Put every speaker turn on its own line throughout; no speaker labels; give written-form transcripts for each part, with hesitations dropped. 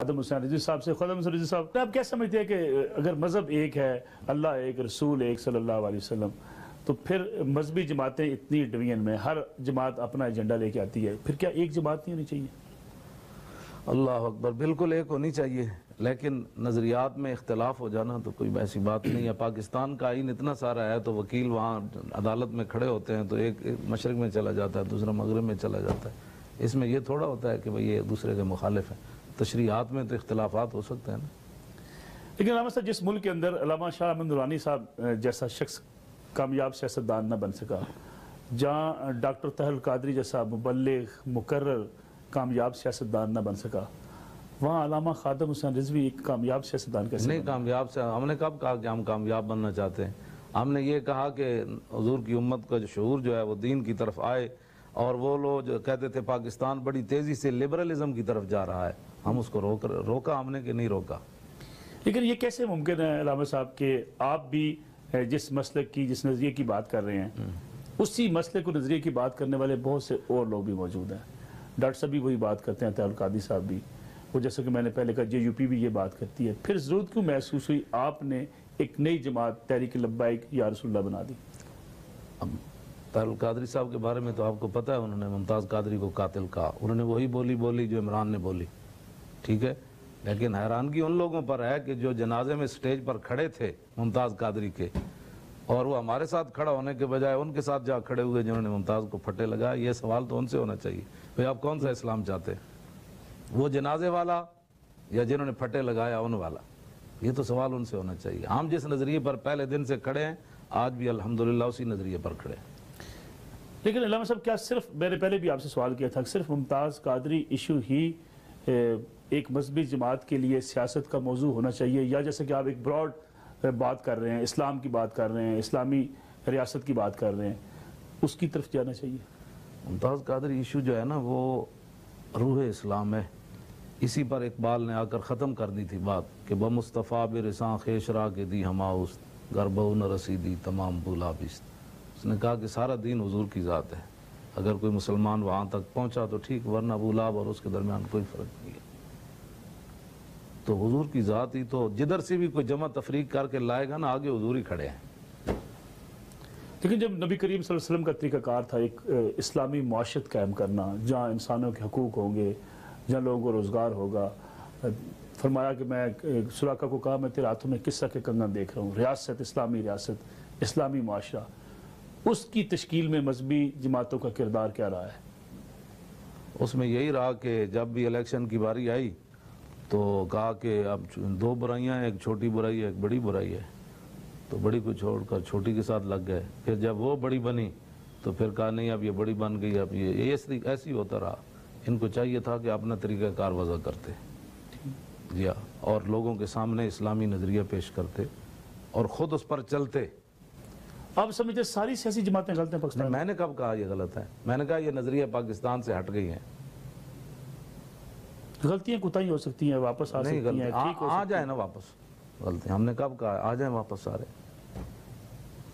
خادم حسین رضوی صاحب سے. خادم حسین رضوی صاحب, آپ کیا سمجھتے ہیں کہ اگر مذہب ایک ہے, اللہ ایک, رسول ایک صلی اللہ علیہ وسلم, تو پھر مذہبی جماعتیں اتنی ڈویژن میں, ہر جماعت اپنا ایجنڈا لے کے آتی ہے, پھر کیا ایک جماعت نہیں ہونی چاہیے؟
اللہ اکبر, بالکل ایک ہونی چاہیے, لیکن نظریات میں اختلاف ہو جانا تو کوئی ایسی بات نہیں ہے. پاکستان کا آئین اتنا سارا ہے تو وکیل وہاں عدالت میں کھڑے ہوتے ہیں تو ایک مشرق میں چلا جاتا ہے, دوسرا مغرب میں چلا جاتا ہے. اس میں یہ تھوڑا ہوتا ہے کہ بھئی یہ دوسرے کے مخالف ہیں. تشریعات میں تو اختلافات ہو سکتے ہیں نا.
لیکن علامہ صاحب, جس ملک کے اندر علامہ شاہ احمد نورانی صاحب جیسا شخص کامیاب سیاستدان نہ بن سکا, جہاں ڈاکٹر طاہر القادری جیسا مبلغ مقرر کامیاب سیاستدان نہ بن سکا, وہاں علامہ خادم حسین رضوی ایک کامیاب سیاستدان کیسے
نہیں کامیاب سے ہم نے کب کہا کہ ہم کامیاب بننا چاہتے ہیں؟ ہم نے یہ کہا کہ حضور کی امت کا جو شعور جو ہے وہ دین کی طرف آئے, اور وہ لوگ جو کہتے تھے پاکستان بڑی تیزی سے لبرلزم کی طرف جا رہا ہے, ہم اس کو روکا ہم نے کہ نہیں روکا.
لیکن یہ کیسے ممکن ہے علامہ صاحب کہ آپ بھی جس مسلک کی, جس نظریے کی بات کر رہے ہیں, اسی مسلک کو نظریے کی بات کرنے والے بہت سے اور لوگ بھی موجود ہیں. ڈاکٹر صاحب بھی وہی بات کرتے ہیں, طاہر القادری صاحب بھی, وہ جیسا کہ میں نے پہلے کہا JUP بھی یہ بات کرتی ہے. پھر ضرورت کیوں محسوس ہوئی آپ نے ایک نئی جماعت تحریک لبیک یا رسول اللہ بنا دی؟
اب طاہر القادری صاحب کے بارے میں تو آپ کو پتہ ہے, انہوں نے ممتاز قادری کو قاتل کہا. انہوں نے وہی بولی جو عمران نے بولی, ٹھیک ہے. لیکن حیرانگی ان لوگوں پر ہے کہ جو جنازے میں سٹیج پر کھڑے تھے ممتاز قادری کے, اور وہ ہمارے ساتھ کھڑا ہونے کے بجائے ان کے ساتھ جا کھڑے ہوئے جنہوں نے ممتاز کو پھٹے لگا. یہ سوال تو ان سے ہونا چاہیے, بھئی آپ کون سا اسلام چاہتے ہیں, وہ جنازے والا یا جنہوں نے پھٹے لگایا ان والا؟ یہ تو سوال ان سے ہونا چاہیے. ہم جس نظریے پر پہلے دن سے کھڑے ہیں آج بھی الحمدللہ اسی نظریے پر کھڑے ہیں.
لیکن علامہ صاحب, کیا صرف, میں نے پہلے بھی آپ سے سوال کیا تھا, صرف ممتاز قادری ایشو ہی ایک مذہبی جماعت کے لیے سیاست کا موضوع ہونا چاہیے, یا جیسے کہ آپ ایک براڈ بات کر رہے ہیں, اسلام کی بات کر رہے ہیں, اسلامی ریاست کی بات کر رہے ہیں, اس کی طرف جانا چاہیے؟
ممتاز قادری ایشو جو ہے نا وہ روح اسلام ہے. اسی پر اقبال نے آ کر ختم کر دی تھی بات کہ بمصطفیٰ برساں خیشرا کے دی ہماؤست گربہ نہ رسیدی تمام بولا بیست. اس نے کہا کہ سارا دین حضور کی ذات ہے, اگر کوئی مسلمان وہاں تک پہنچا تو ٹھیک, ورنہ ابو لہب اور اس کے درمیان کوئی فرق نہیں ہے. تو حضور کی ذات ہی تو جدھر سے بھی کوئی جمع تفریق کر کے لائے گا نا, آگے حضور ہی کھڑے ہیں.
لیکن جب نبی کریم صلی اللہ علیہ وسلم کا طریقہ کار تھا ایک اسلامی معاشرت قائم کرنا, جہاں انسانوں کے حقوق ہوں گے, جہاں لوگوں کو روزگار ہوگا, فرمایا کہ میں سراقہ کو کہا میں تیرے ہاتھوں میں قصہ کے کنگن دیکھ رہا ہوں, ریاست, اسلامی ریاست, اسلامی معاشرہ, اس کی تشکیل میں مذہبی جماعتوں کا کردار کیا رہا ہے؟
اس میں یہی رہا کہ جب بھی الیکشن کی باری آئی تو کہا کہ اب دو برائیاں ہیں, ایک چھوٹی برائی ہے ایک بڑی برائی ہے, تو بڑی کو چھوڑ کر چھوٹی کے ساتھ لگ گئے. پھر جب وہ بڑی بنی تو پھر کہا نہیں اب یہ بڑی بن گئی, اب یہ ایسی ہوتا رہا. ان کو چاہیے تھا کہ اپنا طریقہ کار وضع کرتے جی, اور لوگوں کے سامنے اسلامی نظریہ پیش کرتے اور خود اس پر چلتے.
آپ سمجھتے ساری سیاسی جماعتیں غلط ہیں پاکستان؟
میں نے کب کہا یہ غلط ہے؟ میں نے کہا یہ نظریہ پاکستان سے ہٹ گئی ہیں.
غلطیاں کوتاہی ہو سکتی ہیں, واپس آ سکتی ہیں, ٹھیک ہو
آ
سکتی
جائیں نا واپس. غلطی ہم نے کب کہا آ جائیں واپس سارے.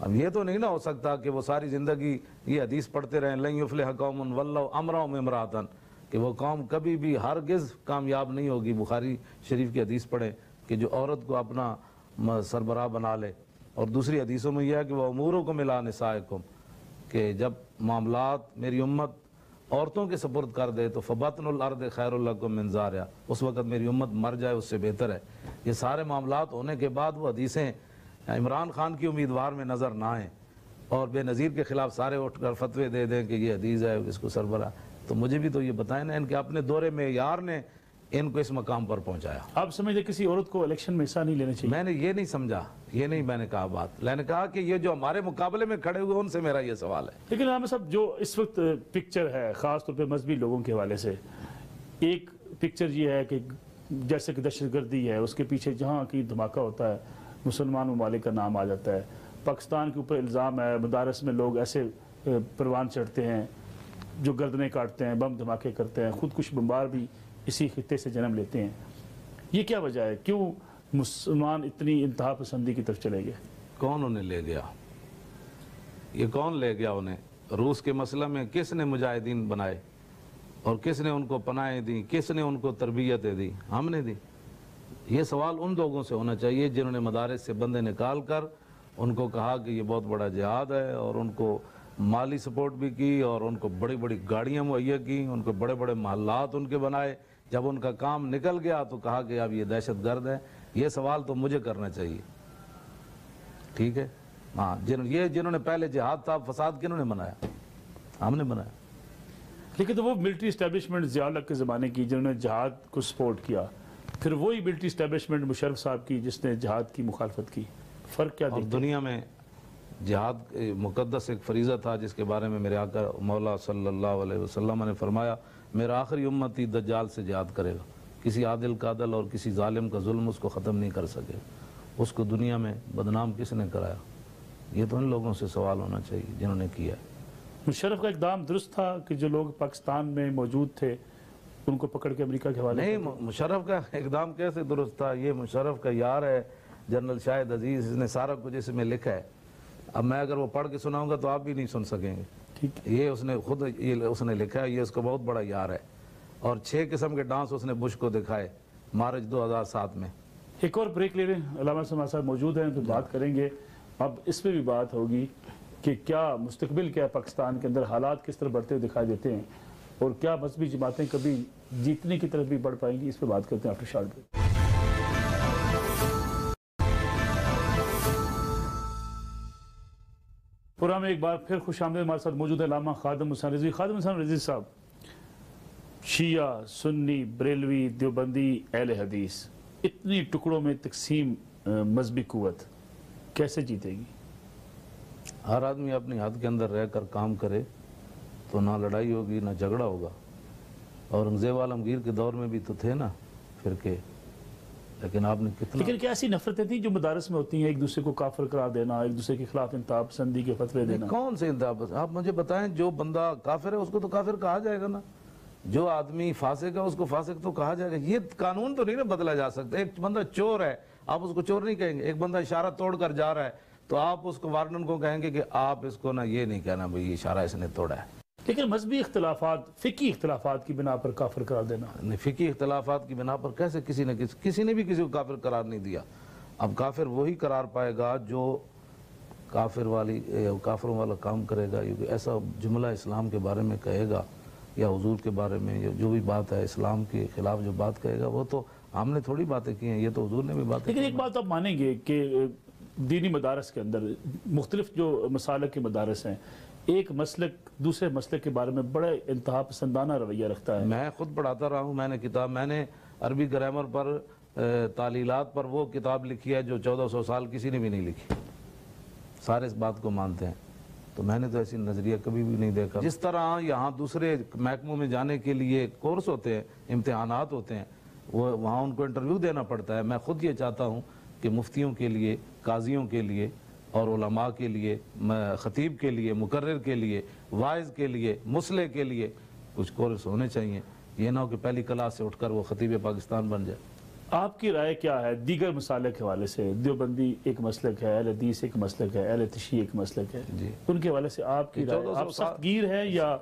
اب یہ تو نہیں نہ ہو سکتا کہ وہ ساری زندگی یہ حدیث پڑھتے رہیں لن یفلح قوم ولوا امرهم امرأة, کہ وہ قوم کبھی بھی ہرگز کامیاب نہیں ہوگی. بخاری شریف کی حدیث پڑھیں کہ جو عورت کو اپنا سربراہ بنا لے, اور دوسری حدیثوں میں یہ ہے کہ وہ امورکم الی نسائکم, کہ جب معاملات میری امت عورتوں کے سپرد کر دے تو فبطن الارض خیر لکم من ظہرہا, اس وقت میری امت مر جائے اس سے بہتر ہے. یہ سارے معاملات ہونے کے بعد وہ حدیثیں عمران خان کی امیدوار میں نظر نہ آئیں اور بے نظیر کے خلاف سارے اٹھ کر فتوے دے دیں کہ یہ حدیث ہے اس کو سربراہ. تو مجھے بھی تو یہ بتائیں نا, ان کے اپنے دور معیار نے ان کو اس مقام پر پہنچایا. آپ
سمجھتے کسی عورت کو الیکشن میں حصہ نہیں لینا چاہیے؟
میں نے یہ نہیں سمجھا, یہ نہیں میں نے کہا بات. میں نے کہا کہ یہ جو ہمارے مقابلے میں کھڑے ہوئے ان سے میرا یہ سوال ہے.
لیکن علامہ صاحب جو اس وقت پکچر ہے خاص طور پہ مذہبی لوگوں کے حوالے سے, ایک پکچر یہ ہے کہ جیسے کہ دہشت گردی ہے, اس کے پیچھے جہاں کی دھماکہ ہوتا ہے مسلمان ممالک کا نام آ جاتا ہے. پاکستان کے اوپر الزام ہے مدارس میں لوگ ایسے پروان چڑھتے ہیں جو گردنیں کاٹتے ہیں, بم دھماکے کرتے ہیں, خودکش بمبار بھی اسی خطے سے جنم لیتے ہیں. یہ کیا وجہ ہے, کیوں مسلمان اتنی انتہا پسندی کی طرف چلے گئے؟
کون انہیں لے گیا؟ یہ کون لے گیا انہیں؟ روس کے مسئلہ میں کس نے مجاہدین بنائے؟ اور کس نے ان کو پناہیں دی, کس نے ان کو تربیتیں دی؟ ہم نے دی. یہ سوال ان لوگوں سے ہونا چاہیے جنہوں نے مدارس سے بندے نکال کر ان کو کہا کہ یہ بہت بڑا جہاد ہے, اور ان کو مالی سپورٹ بھی کی, اور ان کو بڑی بڑی گاڑیاں مہیا کی, ان کو بڑے بڑے محلات ان کے بنائے. جب ان کا کام نکل گیا تو کہا کہ اب یہ دہشت گرد ہے. یہ سوال تو مجھے کرنا چاہیے, ٹھیک ہے. ہاں, جنہوں نے پہلے جہاد تھا, فساد کنہوں نے بنایا؟ ہم نے بنایا.
لیکن تو وہ ملٹری اسٹیبلشمنٹ ضیاء الحق کے زمانے کی جنہوں نے جہاد کو سپورٹ کیا, پھر وہی ملٹری اسٹیبلشمنٹ مشرف صاحب کی جس نے جہاد کی مخالفت کی. فرق کیا
اور
دیکھتے ہیں؟
دنیا میں جہاد مقدس ایک فریضہ تھا جس کے بارے میں میرے آقا مولا صلی اللہ علیہ وسلم نے فرمایا, میرا آخری امتی دجال سے جہاد کرے گا. کسی عادل کا عدل اور کسی ظالم کا ظلم اس کو ختم نہیں کر سکے. اس کو دنیا میں بدنام کس نے کرایا؟ یہ تو ان لوگوں سے سوال ہونا چاہیے جنہوں نے کیا ہے.
مشرف کا اقدام درست تھا کہ جو لوگ پاکستان میں موجود تھے ان کو پکڑ کے امریکہ کے حوالے؟
نہیں, مشرف کا اقدام کیسے درست تھا؟ یہ مشرف کا یار ہے جنرل شاہد عزیز, اس نے سارا کچھ اس میں لکھا ہے. اب میں اگر وہ پڑھ کے سناؤں گا تو آپ بھی نہیں سن سکیں گے.
ٹھیک,
یہ اس نے خود اس نے لکھا ہے, یہ اس کا بہت بڑا یار ہے. اور 6 قسم کے ڈانس اس نے بش کو دکھائے مارچ 2007 میں.
ایک اور بریک لے لیں. علامہ سماع صاحب موجود ہیں تو بات کریں گے. اب اس پہ بھی بات ہوگی کہ کیا مستقبل کیا پاکستان کے اندر حالات کس طرح بڑھتے ہوئے دکھائی دیتے ہیں, اور کیا مذہبی جماعتیں کبھی جیتنے کی طرف بھی بڑھ پائیں گی. اس پہ بات کرتے ہیں آفٹر شارٹ بریک. پروگرام میں ایک بار پھر خوش آمدید. ہمارے ساتھ موجود ہے علامہ خادم حسین رضوی. خادم حسین رضوی صاحب, شیعہ, سنی, بریلوی, دیوبندی, اہل حدیث, اتنی ٹکڑوں میں تقسیم مذہبی قوت کیسے جیتے گی؟
ہر آدمی اپنی حد کے اندر رہ کر کام کرے تو نہ لڑائی ہوگی نہ جھگڑا ہوگا. اورنگزیب عالمگیر کے دور میں بھی تو تھے نا فرقے, لیکن آپ نے کتنا...
لیکن کیا ایسی نفرتیں تھیں جو مدارس میں ہوتی ہیں, ایک دوسرے کو کافر قرار دینا, ایک دوسرے کے خلاف انتہا پسندی کے فتوے دینا؟
کون سے انتہا پسند؟ آپ مجھے بتائیں, جو بندہ کافر ہے اس کو تو کافر کہا جائے گا نا. جو آدمی فاسق ہے اس کو فاسق تو کہا جائے گا. یہ قانون تو نہیں نا بدلا جا سکتا. ایک بندہ چور ہے, آپ اس کو چور نہیں کہیں گے. ایک بندہ اشارہ توڑ کر جا رہا ہے تو آپ اس کو وارڈن کو کہیں گے کہ آپ اس کو نا یہ نہیں کہنا بھئی یہ اشارہ اس نے توڑا ہے.
لیکن مذہبی اختلافات, فقہی اختلافات کی بنا پر کافر قرار دینا؟
فقہی اختلافات کی بنا پر کیسے کسی نے بھی کسی کو کافر قرار نہیں دیا. اب کافر وہی قرار پائے گا جو کافروں والا کام کرے گا. ایسا جملہ اسلام کے بارے میں کہے گا یا حضور کے بارے میں جو بھی بات ہے اسلام کے خلاف جو بات کہے گا, وہ تو ہم نے تھوڑی باتیں کی ہیں, یہ تو حضور نے بھی باتیں.
لیکن ایک بات آپ مانیں گے کہ دینی مدارس کے اندر مختلف جو مسالک کے مدارس ہیں, ایک مسلک دوسرے مسلک کے بارے میں بڑے انتہا پسندانہ رویہ رکھتا ہے.
میں خود پڑھاتا رہا ہوں. میں نے عربی گرامر پر تعلیلات پر وہ کتاب لکھی ہے جو 1400 سال کسی نے بھی نہیں لکھی. سارے اس بات کو مانتے ہیں. تو میں نے تو ایسی نظریہ کبھی بھی نہیں دیکھا. جس طرح یہاں دوسرے محکموں میں جانے کے لیے کورس ہوتے ہیں, امتحانات ہوتے ہیں, وہ وہاں ان کو انٹرویو دینا پڑتا ہے. میں خود یہ چاہتا ہوں کہ مفتیوں کے لیے, قاضیوں کے لیے اور علماء کے لیے, خطیب کے لیے, مقرر کے لیے, واعظ کے لیے, مصلح کے لیے کچھ کورس ہونے چاہیے. یہ نہ ہو کہ پہلی کلاس سے اٹھ کر وہ خطیب پاکستان بن جائے. آپ
کی رائے کیا ہے دیگر مسالک کے حوالے سے؟ دیوبندی ایک مسلک ہے, اہل حدیث ایک مسلک ہے, اہل تشیع ایک مسلک ہے, ان کے حوالے سے آپ کی رائے؟ آپ سخت گیر ہیں یا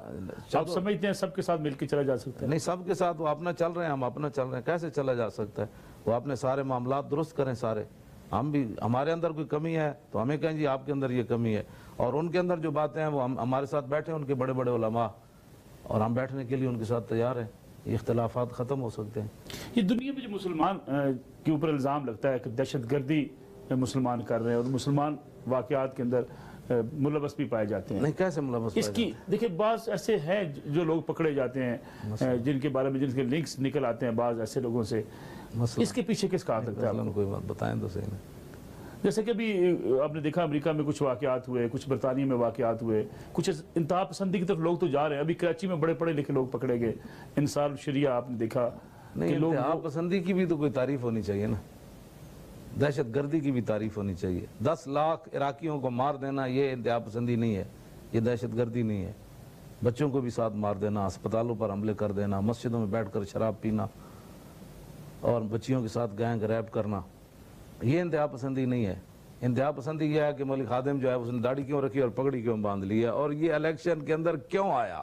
آپ سمجھتے ہیں سب کے ساتھ مل کے چلا جا سکتا ہے؟
نہیں, سب کے ساتھ وہ اپنا چل رہے ہیں, ہم اپنا چل رہے ہیں. کیسے چلا جا سکتا ہے؟ وہ اپنے سارے معاملات درست کریں سارے. ہم بھی, ہمارے اندر کوئی کمی ہے تو ہمیں کہیں جی آپ کے اندر یہ کمی ہے, اور ان کے اندر جو باتیں ہیں وہ ہمارے ساتھ بیٹھے ان کے بڑے بڑے علماء, اور ہم بیٹھنے کے لیے ان کے ساتھ تیار ہیں. یہ اختلافات ختم ہو سکتے ہیں.
یہ دنیا میں جو مسلمان کے اوپر الزام لگتا ہے کہ دہشت گردی مسلمان کر رہے ہیں, اور مسلمان واقعات کے اندر ملوث بھی پائے جاتے ہیں.
نہیں, کیسے ملوث؟
اس کی دیکھیں, بعض ایسے ہیں جو لوگ پکڑے جاتے ہیں جن کے بارے میں جن کے لنکس نکل آتے ہیں بعض ایسے لوگوں سے. اس کے پیچھے کس کا ہاتھ لگتا ہے؟
کوئی بات بتائیں تو صحیح.
جیسے کہ ابھی آپ نے دیکھا امریکہ میں کچھ واقعات ہوئے, کچھ برطانیہ میں واقعات ہوئے, کچھ انتہا پسندی کی طرف لوگ تو جا رہے ہیں. ابھی کراچی میں بڑے پڑھے لکھے لوگ پکڑے گئے. انصار الشریعہ آپ نے دیکھا.
نہیں, انتہا پسندی کی بھی تو کوئی تعریف ہونی چاہیے نا. دہشت گردی کی بھی تعریف ہونی چاہیے. 10 لاکھ عراقیوں کو مار دینا یہ انتہا پسندی نہیں ہے, یہ دہشت گردی نہیں ہے. بچوں کو بھی ساتھ مار دینا, ہسپتالوں پر حملے کر دینا, مسجدوں میں بیٹھ کر شراب پینا اور بچیوں کے ساتھ گینگ ریپ کرنا, یہ انتہا پسندی نہیں ہے. انتہا پسندی یہ ہے کہ ملک خادم جو ہے اس نے داڑھی کیوں رکھی اور پگڑی کیوں باندھ لی ہے, اور یہ الیکشن کے اندر کیوں آیا,